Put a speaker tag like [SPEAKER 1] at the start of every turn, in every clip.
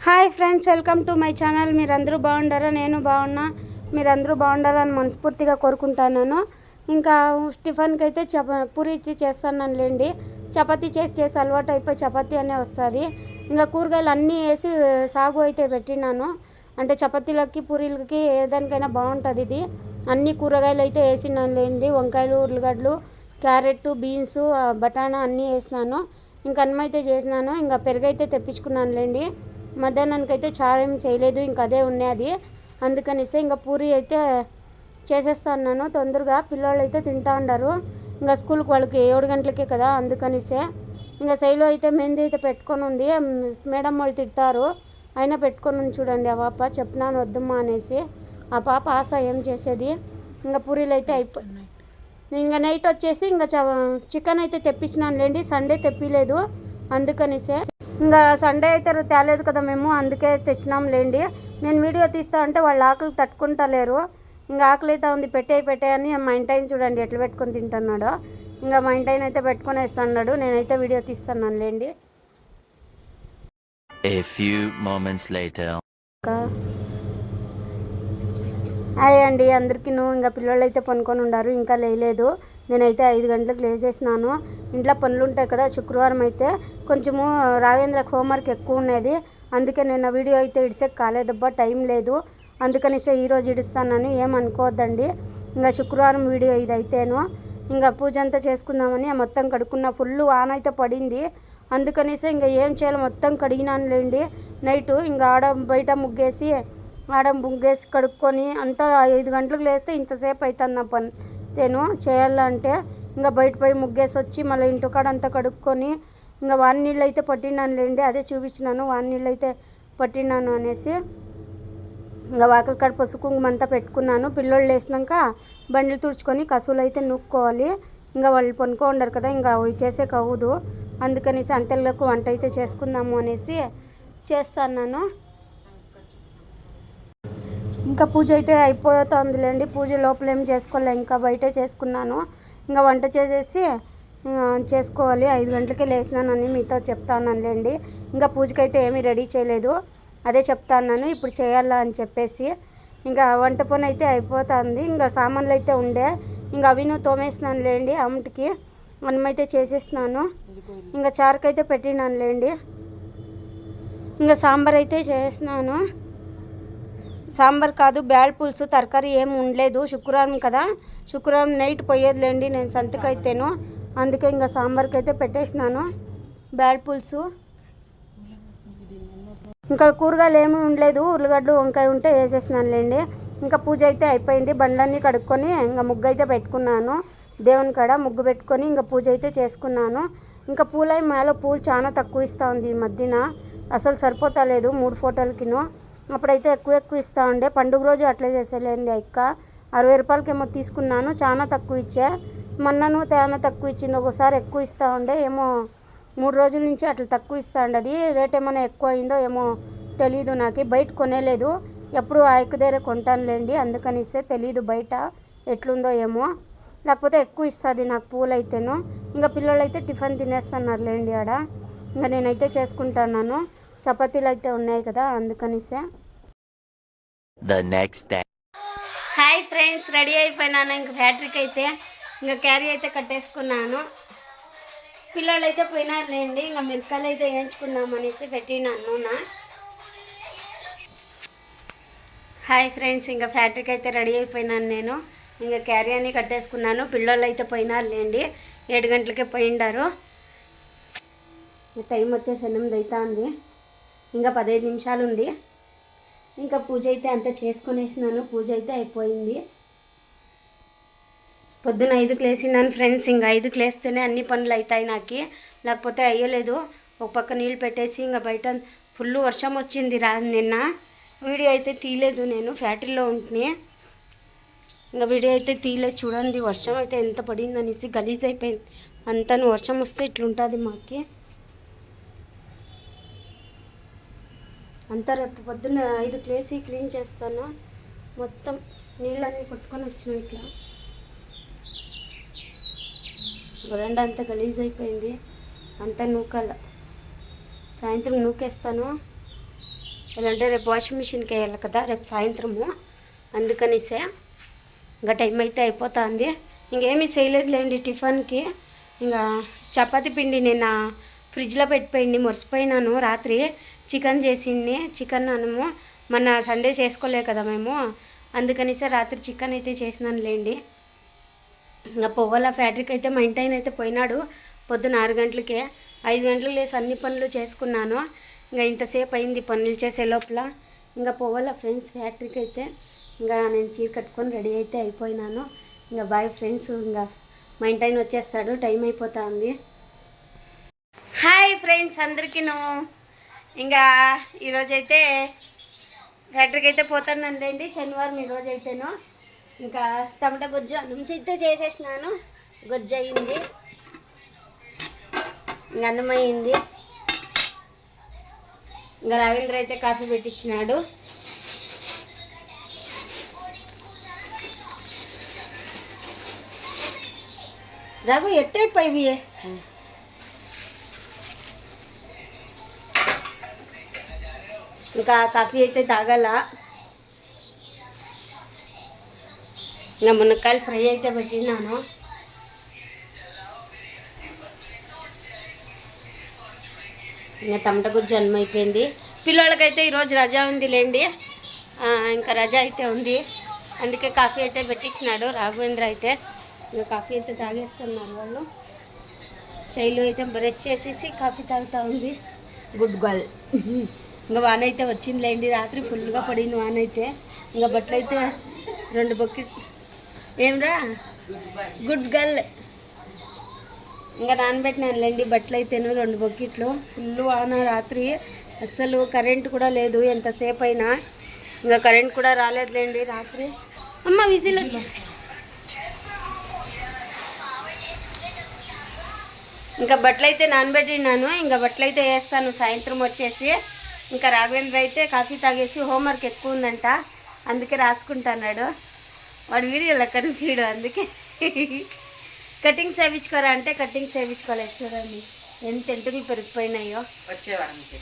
[SPEAKER 1] Hi friends, welcome to my channel. మీరందరూ బాగుండారా? నేను బాగున్నా. మీరందరూ బాగుండాలని మనస్ఫూర్తిగా కోరుకుంటున్నాను. ఇంకా టిఫిన్కి అయితే పూరి చేస్తానులేండి. చపాతీ చేసి అలవాటు అయిపోయి చపాతీ అనే వస్తుంది. ఇంకా కూరగాయలు అన్నీ వేసి సాగు అయితే పెట్టినాను. అంటే చపాతీలకి పూరీలకి ఏదానికైనా బాగుంటుంది ఇది. అన్ని కూరగాయలు అయితే వేసినానులేండి. వంకాయలు, ఉర్లగడ్డలు, క్యారెట్, బీన్స్, బఠానా అన్నీ వేసినాను. ఇంకా అన్నం అయితే చేసినాను. ఇంకా పెరుగు అయితే తెప్పించుకున్నానులేండి. మధ్యాహ్నానికి అయితే చారు ఏం చేయలేదు, ఇంకా అదే ఉన్నది. అందుకనిస్తే ఇంకా పూరి అయితే చేసేస్తున్నాను తొందరగా. పిల్లలు అయితే తింటా ఉన్నారు. ఇంకా స్కూల్కి వాళ్ళకి 7 గంటలకే కదా, అందుకనిస్తే ఇంకా శైలు అయితే మెహందీ అయితే పెట్టుకొని ఉంది. మేడం వాళ్ళు తిడతారు, అయినా పెట్టుకొని ఉంది చూడండి. ఆ పాప చెప్పినాను వద్దమ్మా అనేసి. ఆ పాప ఆశ ఏం చేసేది. ఇంకా పూరీలు అయితే ఇంకా నైట్ వచ్చేసి ఇంకా చికెన్ అయితే తెప్పించినానులేండి. సండే తెప్పిలేదు, అందుకనిసే ఇంకా సండే అయితే తేలేదు కదా మేము, అందుకే తెచ్చినాంలేండి. నేను వీడియో తీస్తా అంటే వాళ్ళు ఆకలి తట్టుకుంటలేరు. ఇంకా ఆకలి అయితే ఉంది, పెట్టేయని మా ఇంటాయన చూడండి ఎట్లా పెట్టుకొని తింటున్నాడో. ఇంకా మా ఇంటాయన అయితే పెట్టుకొని వేస్తున్నాడు, నేనైతే వీడియో తీస్తున్నానులేండి. హాయ్ అండి అందరికీ. ఇంకా పిల్లలు అయితే పనుకొని ఉన్నారు, ఇంకా లేలేదు. నేనైతే 5 గంటలకు లేచేసినాను. ఇంట్లో పనులు ఉంటాయి కదా. శుక్రవారం అయితే కొంచెము రావేంద్రకు హోంవర్క్ ఎక్కువ ఉన్నది, అందుకే నేను వీడియో అయితే ఇడిసేకి కాలేదబ్బా, టైం లేదు. అందుకనిసే ఈరోజు ఇడుస్తానని ఏమనుకోవద్దండి. ఇంకా శుక్రవారం వీడియో ఇది అయితేను. ఇంకా పూజ అంతా చేసుకుందామని మొత్తం కడుక్కున్న. ఫుల్ వాన అయితే పడింది, అందుకనిసే ఇంకా ఏం చేయాలో మొత్తం కడిగినానులేండి నైటు. ఇంకా బయట ముగ్గేసి కడుక్కొని అంతా 5 గంటలకు లేస్తే ఇంతసేపు అవుతుంది నా పని నేను చేయాలంటే. ఇంకా బయట పోయి ముగ్గేసి వచ్చి మళ్ళీ ఇంటికాడ అంతా కడుక్కొని ఇంకా వాన నీళ్ళు అయితే పట్టినానులేండి. అదే చూపించినాను, వాన నీళ్ళు అయితే పట్టినాను అనేసి. ఇంకా వాకిలి కాడ పసుపు కుంకుమ అంతా పెట్టుకున్నాను. పిల్లోళ్ళు వేసినాక బండ్లు తుడుచుకొని కసువులు అయితే నూక్కోవాలి. ఇంకా వాళ్ళు పనుకో ఉండరు కదా, ఇంకా అవి చేసే కవ్వదు. అందుకనేసి అంతెళ్ళకు వంట అయితే చేసుకుందాము అనేసి చేస్తాను. ఇంకా పూజ అయితే అయిపోతుందిలేండి. పూజ లోపల ఏం చేసుకోలే, ఇంకా బయటే చేసుకున్నాను. ఇంకా వంట చేసేసి చేసుకోవాలి. 5 గంటలకే లేచినానని మీతో చెప్తానులేండి. ఇంకా పూజకైతే ఏమీ రెడీ చేయలేదు, అదే చెప్తాను ఇప్పుడు చేయాలా అని చెప్పేసి. ఇంకా వంట పని అయితే అయిపోతుంది. ఇంకా సామాన్లు అయితే ఉండే, ఇంకా అవి తోమేసినానులేండి. అమ్మటికి అన్నం అయితే చేసేసినాను. ఇంకా చారుకైతే పెట్టినానులేండి. ఇంకా సాంబార్ అయితే చేసినాను. సాంబార్ కాదు, బ్యాల్ పులుసు, తరకారీ ఏమి ఉండలేదు. శుక్రవారం కదా, శుక్రవారం నైట్ పోయేదిలేండి నేను సంతకైతేను. అందుకే ఇంకా సాంబార్కి అయితే పెట్టేసినాను బ్యాల్ పులుసు. ఇంకా కూరగాయలు ఏమీ ఉండలేదు, ఉర్లగడ్డలు వంకాయ ఉంటే వేసేసినానులేండి. ఇంకా పూజ అయితే అయిపోయింది. బండ్లన్నీ కడుక్కొని ఇంకా ముగ్గు అయితే పెట్టుకున్నాను. దేవుని కాడ ముగ్గు పెట్టుకొని ఇంకా పూజ అయితే చేసుకున్నాను. ఇంకా పూలై మేలో పూలు చాలా తక్కువ ఇస్తూ ఉంది ఈ మధ్యన, అసలు సరిపోతలేదు 3 ఫోటోలకిను. అప్పుడైతే ఎక్కువ ఇస్తూ ఉండే. పండుగ రోజు అట్లే చేసేలేండి. 60 రూపాయలకేమో తీసుకున్నాను, చాలా తక్కువ ఇచ్చా. మొన్నను చాలా తక్కువ ఇచ్చింది. ఒకసారి ఎక్కువ ఇస్తూ ఉండే, ఏమో 3 రోజుల నుంచి అట్లా తక్కువ ఇస్తూ ఉండేది. రేట్ ఏమైనా ఎక్కువ అయిందో ఏమో తెలీదు నాకు. బయట కొనేలేదు, ఎప్పుడు ఆ ఎక్కువ దగ్గర కొంటానులేండి, అందుకనిస్తే తెలీదు బయట ఎట్లుందో ఏమో. లేకపోతే ఎక్కువ ఇస్తుంది నాకు పూలు అయితేను. ఇంకా పిల్లలు అయితే టిఫిన్ తినేస్తున్నారులేండి ఆడ. ఇంకా నేనైతే చేసుకుంటున్నాను. చపాతీలు అయితే ఉన్నాయి కదా, అందుకనిసే. హాయ్ ఫ్రెండ్స్, రెడీ అయిపోయినాను. ఇంక ఫ్యాక్టరీకి అయితే ఇంకా క్యారీ అయితే కట్టేసుకున్నాను. పిల్లలు అయితే పోయినారులేండి. ఇంకా మిరకాయలు అయితే వేయించుకుందాం అనేసి పెట్టినాను నూనె. హాయ్ ఫ్రెండ్స్, ఇంకా ఫ్యాక్టరీకి అయితే రెడీ అయిపోయినాను నేను. ఇంకా క్యారీ అని కట్టేసుకున్నాను. పిల్లలు అయితే పోయినారులేండి, 7 గంటలకే పోయిండారు. టైం వచ్చేసి 8 అవుతుంది. ఇంకా 15 నిమిషాలు ఉంది. ఇంకా పూజ అయితే అంతా చేసుకునేసినాను. పూజ అయితే అయిపోయింది. పొద్దున 5కి లేచినాను ఫ్రెండ్స్. ఇంకా 5కి లేస్తేనే అన్ని పనులు అవుతాయి నాకు, లేకపోతే అయ్యలేదు. ఒక పక్క నీళ్ళు పెట్టేసి ఇంకా బయట ఫుల్ వర్షం వచ్చింది నిన్న. వీడియో అయితే తీయలేదు, నేను ఫ్యాక్టరీలో ఉంటుని. ఇంకా వీడియో అయితే తీయలేదు. చూడండి వర్షం అయితే ఎంత పడింది అనేసి, గలీజ్ అయిపోయింది అంతా. వర్షం వస్తే ఇట్లుంటుంది మాకి అంతా. రేపు పొద్దున్న 5కి లేచి క్లీన్ చేస్తాను. మొత్తం నీళ్ళన్నీ కొట్టుకొని వచ్చినాయి. ఇట్లా వరండా అంతా గలీజ్ అయిపోయింది. అంతా నూకాల. సాయంత్రం నూకేస్తాను. ఎలాంటే రేపు వాషింగ్ మిషన్కి వేయాలి కదా రేపు సాయంత్రము, అందుకనిసే ఇంకా టైం అయితే అయిపోతుంది. ఇంకేమీ చేయలేదులేండి టిఫిన్కి. ఇంకా చపాతీ పిండి నేను ఫ్రిడ్జ్లో పెట్టిపోయింది, మర్చిపోయినాను. రాత్రి చికెన్ చేసింది, చికెన్ అన్నము మొన్న సండే చేసుకోలే కదా మేము, అందుకనిసే రాత్రి చికెన్ అయితే చేసినానులేండి. ఇంకా పోవాల ఫ్యాక్టరీకి అయితే మా ఇంటి ఆయన అయితే పోయినాడు పొద్దున 6 గంటలకే. 5 గంటలకు లేసి అన్ని పనులు చేసుకున్నాను. ఇంకా ఇంతసేపు అయింది పనులు చేసే లోపల. ఇంకా పోవాల ఫ్రెండ్స్ ఫ్యాక్టరీకి అయితే. ఇంకా నేను చీర కట్టుకొని రెడీ అయితే అయిపోయినాను. ఇంకా బాయ్ ఫ్రెండ్స్. ఇంకా మా ఇంటి ఆయన వచ్చేస్తాడు, టైం అయిపోతుంది. హాయ్ ఫ్రెండ్స్ అందరికీను. ఇంకా ఈరోజైతే ఫ్యాక్టరీకి అయితే పోతానండి, శనివారం ఈరోజు అయితేను. ఇంకా టమాటా గుజ్జు అన్నం అయితే చేసేసినాను, గుజ్జు అయింది, ఇంకా అన్నం అయింది. ఇంకా రవీంద్ర అయితే కాఫీ పెట్టించినాడు. రఘు ఎత్తైపోయి ఇంకా కాఫీ అయితే తాగాల. ఇంకా మునక్కాయలు ఫ్రై అయితే పెట్టినాను. ఇంకా టమాటా గుజ్జు అన్నం అయిపోయింది. పిల్లలకైతే ఈరోజు రజా ఉందిలేండి, ఇంకా రజా అయితే ఉంది, అందుకే కాఫీ అయితే పెట్టించినాడు రాఘవేంద్ర అయితే. ఇంకా కాఫీ అయితే తాగేస్తున్నారు వాళ్ళు. శైలు అయితే బ్రష్ చేసేసి కాఫీ తాగుతూ ఉంది. Good girl. ఇంకా వాన అయితే వచ్చిందిలేండి, రాత్రి ఫుల్గా పడింది వాన అయితే. ఇంకా బట్టలు అయితే 2 బకెట్ ఏమ్రా గుడ్ గర్ల్. ఇంకా నానబెట్టినానులేండి బట్టలు అయితేను 2 బకెట్లు. ఫుల్ వాన రాత్రి, అస్సలు కరెంట్ కూడా లేదు ఎంతసేపు అయినా. ఇంకా కరెంట్ కూడా రాలేదులేండి రాత్రి. అమ్మ విజిల్ వచ్చేసి ఇంకా బట్టలు అయితే నానబెట్టినాను. ఇంకా బట్టలు అయితే వేస్తాను సాయంత్రం వచ్చేసి. ఇంకా రాఘవేంద్ర అయితే కాఫీ తాగేసి హోంవర్క్ ఎక్కువ ఉందంట, అందుకే రాసుకుంటున్నాడు. వాడు వీడియోలో కనిపించాడు, అందుకే కటింగ్ చేయించుకోరా అంటే కటింగ్ చేయించుకోలేదు. చూడండి ఎంత ఎంటుకలు పెరిగిపోయినాయో.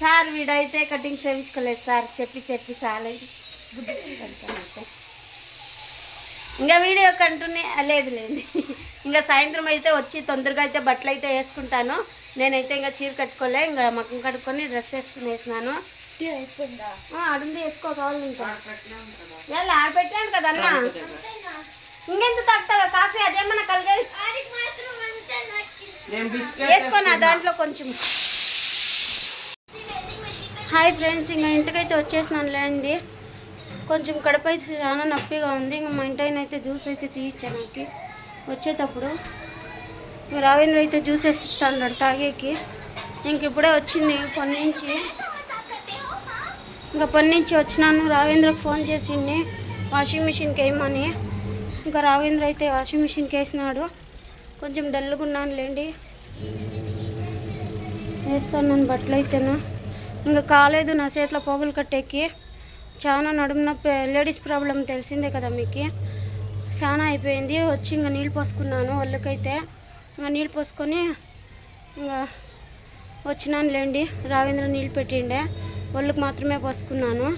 [SPEAKER 1] సార్ వీడైతే కటింగ్ చేయించుకోలేదు సార్, చెప్పి సాలేదు. ఇంకా వీడియో కంటూనే లేదులేండి. ఇంకా సాయంత్రం అయితే వచ్చి తొందరగా అయితే బట్టలు అయితే వేసుకుంటాను. నేనైతే ఇంకా చీర కట్టుకోలే, ఇంకా మక్కం కట్టుకొని డ్రెస్ వేసుకుని వేసినాను. అడుంది వేసుకో కావాలి. ఇంకా ఆడపెట్టాను కదా అన్న, ఇంకెంత తాగుతావా కాఫీ? అదేమన్నా కలిగే వేసుకోనా దాంట్లో కొంచెం. హాయ్ ఫ్రెండ్స్, ఇంకా ఇంటికైతే వచ్చేసినాను లేండి. కొంచెం కడుపు అయితే చాలా నొప్పిగా ఉంది. ఇంకా మా ఇంటి ఆయన అయితే జ్యూస్ అయితే తీయించాను నాకు వచ్చేటప్పుడు. రావేంద్ర అయితే జ్యూస్ వేసిస్తాడు తాగేకి. ఇంక ఇప్పుడే వచ్చింది పని నుంచి. ఇంకా పని నుంచి వచ్చినాను, రావేంద్రకు ఫోన్ చేసింది వాషింగ్ మిషన్కి వేయమని. ఇంకా రావేంద్ర అయితే వాషింగ్ మిషన్కి వేసినాడు. కొంచెం డల్గా ఉన్నానులేండి, వేస్తాను నేను బట్టలు అయితేను. ఇంకా కాలేదు నా చేతిలో పోగులు కట్టేకి. చాలా నడుము నొప్పి, లేడీస్ ప్రాబ్లం తెలిసిందే కదా మీకు, చాలా అయిపోయింది. వచ్చి ఇంకా నీళ్ళు పోసుకున్నాను ఒళ్ళకైతే. ఇంకా నీళ్ళు పోసుకొని ఇంకా వచ్చినాను లేండి. రావేంద్ర నీళ్ళు పెట్టిండే, ఒళ్ళకి మాత్రమే పోసుకున్నాను.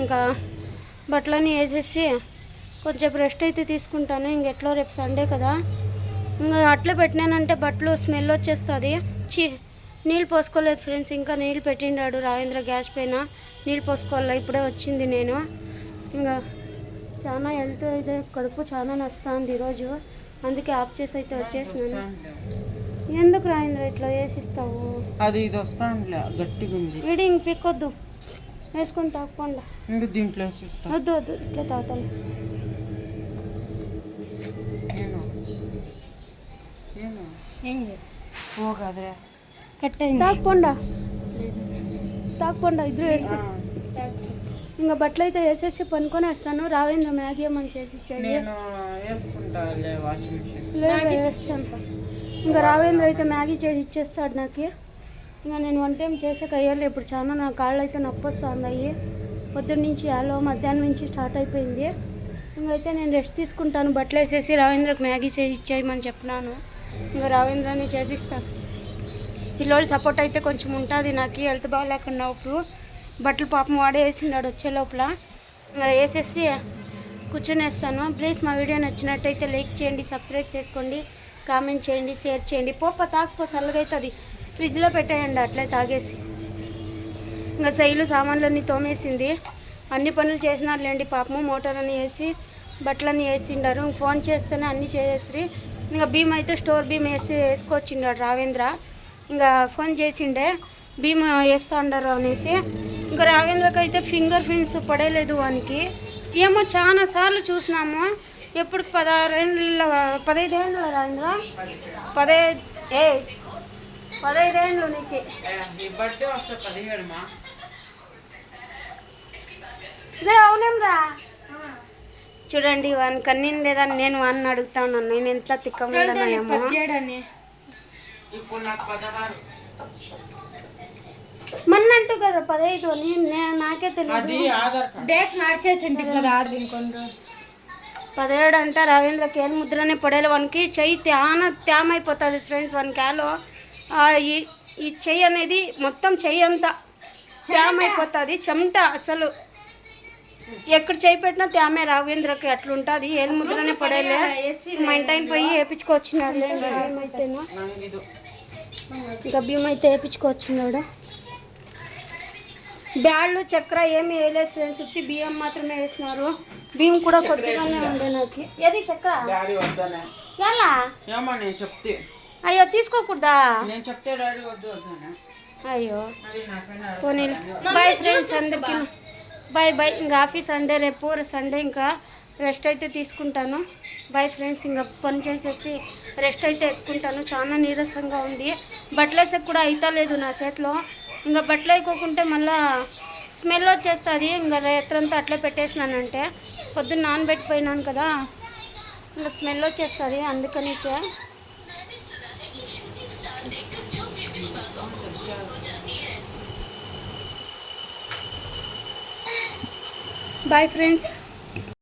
[SPEAKER 1] ఇంకా బట్టలన్నీ వేసేసి కొంచెం రెస్ట్ అయితే తీసుకుంటాను. ఇంకెట్లో రేపు సండే కదా, ఇంకా అట్లా పెట్టినానంటే బట్టలు స్మెల్ వచ్చేస్తుంది. నీళ్ళు పోసుకోలేదు ఫ్రెండ్స్, ఇంకా నీళ్ళు పెట్టిండాడు రావేంద్ర గ్యాస్ పైన. నీళ్ళు పోసుకోవాలి, ఇప్పుడే వచ్చింది నేను. ఇంకా చాలా హెల్త్ అయితే కడుపు చాలా నస్తుంది ఈరోజు, అందుకే ఆఫ్ చేసి అయితే వచ్చేసినాను. ఎందుకు రావేంద్ర ఇట్లా వేసిస్తావు?
[SPEAKER 2] అది ఇది వస్తాను గట్టిగా ఉంది.
[SPEAKER 1] ఇది ఇంక పిక్కొద్దు, వేసుకొని తాగకుండా.
[SPEAKER 2] దీంట్లో
[SPEAKER 1] వద్దు ఇట్లా తాగుతాను. తాగకుండా ఇద్దరు వేసుకో. ఇంకా బట్టలు అయితే వేసేసి పనుకొని వేస్తాను. రావేంద్ర మ్యాగీ ఏమని చేసి ఇచ్చాడు, వేస్తాను. ఇంకా రావేంద్ర అయితే మ్యాగీ చేసి ఇచ్చేస్తాడు నాకు. ఇంకా నేను వన్ టైం చేసే కయ్యాలి. ఇప్పుడు చాలా నా కాళ్ళు అయితే నొప్పి వస్తున్నాయి. పొద్దున్న నుంచి మధ్యాహ్నం నుంచి స్టార్ట్ అయిపోయింది. ఇంకైతే నేను రెస్ట్ తీసుకుంటాను. బట్టలు వేసేసి రావేంద్రకు మ్యాగీ చేసి ఇచ్చేయమని చెప్తున్నాను. ఇంకా రావేంద్రని చేసిస్తాను. పిల్లోడి సపోర్ట్ అయితే కొంచెం ఉంటుంది నాకు, హెల్త్ బాగాలేకుండా ఇప్పుడు బట్టలు పాపం వాడే వేసిండాడు వచ్చే లోపల. ఇంకా వేసేసి కూర్చొనేస్తాను. ప్లీజ్ మా వీడియో నచ్చినట్టయితే లైక్ చేయండి, సబ్స్క్రైబ్ చేసుకోండి, కామెంట్ చేయండి, షేర్ చేయండి. తాకపో చల్లగా అవుతుంది, ఫ్రిడ్జ్లో పెట్టేయండి అట్లే తాగేసి. ఇంకా శైలు సామాన్లన్నీ తోమేసింది, అన్ని పనులు చేసినారులేండి పాపము. మోటార్ అని వేసి బట్టలన్నీ వేసిండారు. ఫోన్ చేస్తేనే అన్నీ చేసేసి. ఇంకా భీమ్ అయితే స్టోర్ భీమ్ వేసుకొచ్చిండాడు రావేంద్ర. ఇంకా ఫోన్ చేసిండే భీమ్ వేస్తూ ఉండరు అనేసి. ఇంకా రావేంద్రకి అయితే ఫింగర్ ప్రింట్స్ పడేలేదు వానికి. ఏమో చాలా సార్లు చూసినాము, ఎప్పుడు 15 ఏళ్ళు రావేంద్ర, 15 ఏళ్ళు నీకు.
[SPEAKER 2] బర్త్డే వస్తే 17 మా.
[SPEAKER 1] రే అవునేమ్రా, చూడండి వానికి అన్నీ లేదని నేను వాడిని అడుగుతా ఉన్నాను. నేను ఎంత తిక్కమేమో.
[SPEAKER 2] ఇప్పుడు నాకు 16.
[SPEAKER 1] మన్నంటూ కదా 15 నాకే తెలియదు.
[SPEAKER 2] అది ఆధార్ కార్డ్
[SPEAKER 3] డేట్ మార్చేసింది ఇట్లా కాదు ఇంకొన్ని రోజు.
[SPEAKER 1] 17 అంట. రవీంద్రకి ఏం ముద్రనే పడేది. వానికి చెయ్యి తేమ అయిపోతుంది ఫ్రెండ్స్. వానికి కాలో ఈ చెయ్యి అనేది మొత్తం చెయ్యి అంతా తేమ అయిపోతుంది, చెమట అసలు. ఎక్కడ చేయి పెట్టినా తేమే రావేంద్రకి అట్లుంటుంది. ఏం ముద్రనే పడేలే. మెయింటైన్ పోయి వేయించుకొచ్చినాడులే భీమ్ అయితేను. ఇంకా భీమ్ అయితే వేయించుకొచ్చినాడు. బ్యాళ్ళు చక్కెర ఏమి వేయలేదు ఫ్రెండ్స్, ఉత్తి బియ్యం మాత్రమే వేసినారు. బియ్యం కూడా కొద్దిగానే ఉండే నాకు. ఏది చక్కెర
[SPEAKER 2] డాడీ వద్దనే.
[SPEAKER 1] ఎలా
[SPEAKER 2] ఏమో నేను చెప్తే.
[SPEAKER 1] అయ్యో తీసుకోకూడదా?
[SPEAKER 2] నేను చెప్తే డాడీ వద్దనే.
[SPEAKER 1] అయ్యో
[SPEAKER 2] మరి నాకైనా
[SPEAKER 1] పోనీ. బాయ్ ఫ్రెండ్స్ అందరికి, బాయ్. ఇంకా ఆఫీస్ సండే, రేపు సండే ఇంకా రెస్ట్ అయితే తీసుకుంటాను. Bye friends. ఇంకా పని చేసేసి రెస్ట్ అయితే ఎత్తుకుంటాను. చాలా నీరసంగా ఉంది. బట్టలు వేసేకి కూడా అయితా లేదు నా చేతిలో. ఇంకా బట్టలు వేయకోకుంటే మళ్ళీ స్మెల్ వచ్చేస్తుంది. ఇంకా రాత్రంతా అట్లే పెట్టేసినానంటే, పొద్దున్న నానబెట్టిపోయినాను కదా, ఇంకా స్మెల్ వచ్చేస్తుంది. అందుకనేసే బాయ్ ఫ్రెండ్స్.